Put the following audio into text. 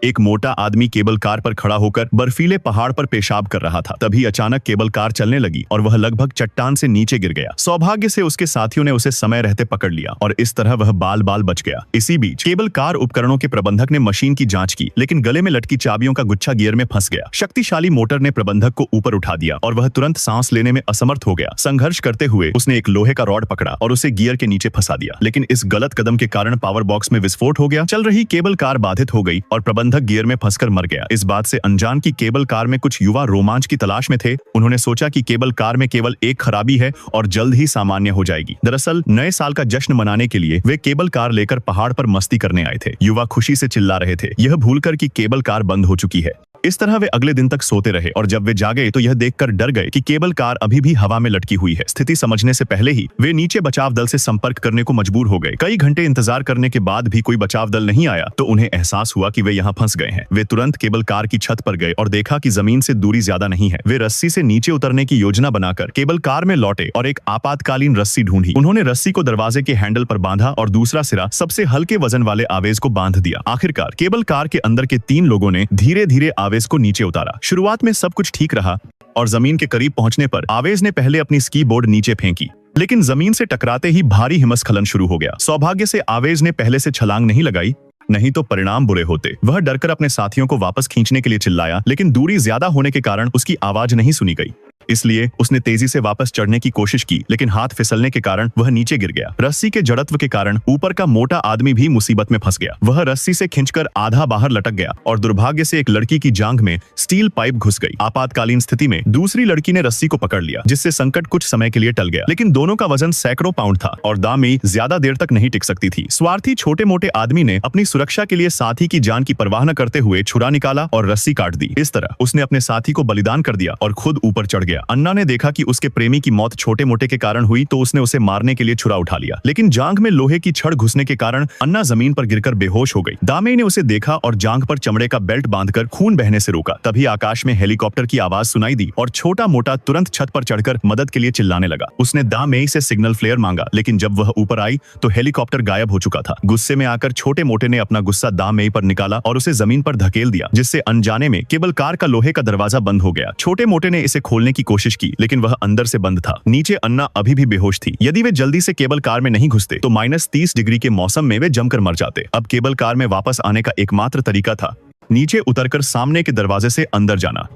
एक मोटा आदमी केबल कार पर खड़ा होकर बर्फीले पहाड़ पर पेशाब कर रहा था। तभी अचानक केबल कार चलने लगी और वह लगभग चट्टान से नीचे गिर गया। सौभाग्य से उसके साथियों ने उसे समय रहते पकड़ लिया और इस तरह वह बाल बाल बच गया। इसी बीच केबल कार उपकरणों के प्रबंधक ने मशीन की जांच की, लेकिन गले में लटकी चाबियों का गुच्छा गियर में फंस गया। शक्तिशाली मोटर ने प्रबंधक को ऊपर उठा दिया और वह तुरंत सांस लेने में असमर्थ हो गया। संघर्ष करते हुए उसने एक लोहे का रॉड पकड़ा और उसे गियर के नीचे फंसा दिया, लेकिन इस गलत कदम के कारण पावर बॉक्स में विस्फोट हो गया। चल रही केबल कार बाधित हो गई और प्रबंधक गियर में फंसकर मर गया। इस बात से अनजान की केबल कार में कुछ युवा रोमांच की तलाश में थे। उन्होंने सोचा कि केबल कार में केवल एक खराबी है और जल्द ही सामान्य हो जाएगी। दरअसल नए साल का जश्न मनाने के लिए वे केबल कार लेकर पहाड़ पर मस्ती करने आए थे। युवा खुशी से चिल्ला रहे थे, यह भूलकर कि केबल कार बंद हो चुकी है। इस तरह वे अगले दिन तक सोते रहे और जब वे जागे तो यह देखकर डर गए कि केबल कार अभी भी हवा में लटकी हुई है। स्थिति समझने से पहले ही वे नीचे बचाव दल से संपर्क करने को मजबूर हो गए। कई घंटे इंतजार करने के बाद भी कोई बचाव दल नहीं आया तो उन्हें एहसास हुआ कि वे यहाँ फंस गए हैं। वे तुरंत केबल कार की छत पर गए और देखा कि जमीन से दूरी ज्यादा नहीं है। वे रस्सी से नीचे उतरने की योजना बनाकर केबल कार में लौटे और एक आपातकालीन रस्सी ढूंढी। उन्होंने रस्सी को दरवाजे के हैंडल पर बांधा और दूसरा सिरा सबसे हल्के वजन वाले आवेश को बांध दिया। आखिरकार केबल कार के अंदर के 3 लोगों ने धीरे धीरे आवेश को नीचे उतारा। शुरुआत में सब कुछ ठीक रहा और जमीन के करीब पहुंचने पर आवेश ने पहले अपनी स्की बोर्ड नीचे फेंकी, लेकिन जमीन से टकराते ही भारी हिमस्खलन शुरू हो गया। सौभाग्य से आवेश ने पहले से छलांग नहीं लगाई, नहीं तो परिणाम बुरे होते। वह डरकर अपने साथियों को वापस खींचने के लिए चिल्लाया, लेकिन दूरी ज्यादा होने के कारण उसकी आवाज नहीं सुनी गई। इसलिए उसने तेजी से वापस चढ़ने की कोशिश की, लेकिन हाथ फिसलने के कारण वह नीचे गिर गया। रस्सी के जड़त्व के कारण ऊपर का मोटा आदमी भी मुसीबत में फंस गया। वह रस्सी से खींचकर आधा बाहर लटक गया और दुर्भाग्य से एक लड़की की जांघ में स्टील पाइप घुस गई। आपातकालीन स्थिति में दूसरी लड़की ने रस्सी को पकड़ लिया, जिससे संकट कुछ समय के लिए टल गया, लेकिन दोनों का वजन सैकड़ों पाउंड था और दामेई ज्यादा देर तक नहीं टिक सकती थी। स्वार्थी छोटे मोटे आदमी ने अपनी सुरक्षा के लिए साथी की जान की परवाह न करते हुए छुरा निकाला और रस्सी काट दी। इस तरह उसने अपने साथी को बलिदान कर दिया और खुद ऊपर चढ़ गया। अन्ना ने देखा कि उसके प्रेमी की मौत छोटे मोटे के कारण हुई तो उसने उसे मारने के लिए छुरा उठा लिया, लेकिन जांघ में लोहे की छड़ घुसने के कारण अन्ना जमीन पर गिरकर बेहोश हो गई। दामेई ने उसे देखा और जांघ पर चमड़े का बेल्ट बांधकर खून बहने से रोका। तभी आकाश में हेलीकॉप्टर की आवाज सुनाई दी और छोटा मोटा तुरंत छत पर चढ़कर मदद के लिए चिल्लाने लगा। उसने दामेई से सिग्नल फ्लेयर मांगा, लेकिन जब वह ऊपर आई तो हेलीकॉप्टर गायब हो चुका था। गुस्से में आकर छोटे मोटे ने अपना गुस्सा दामेई पर निकाला और उसे जमीन पर धकेल दिया, जिससे अनजाने में केबल कार का लोहे का दरवाजा बंद हो गया। छोटे मोटे ने इसे खोलने की कोशिश की, लेकिन वह अंदर से बंद था। नीचे अन्ना अभी भी बेहोश थी। यदि वे जल्दी से केबल कार में नहीं घुसते तो -30 डिग्री के मौसम में वे जमकर मर जाते। अब केबल कार में वापस आने का एकमात्र तरीका था नीचे उतरकर सामने के दरवाजे से अंदर जाना।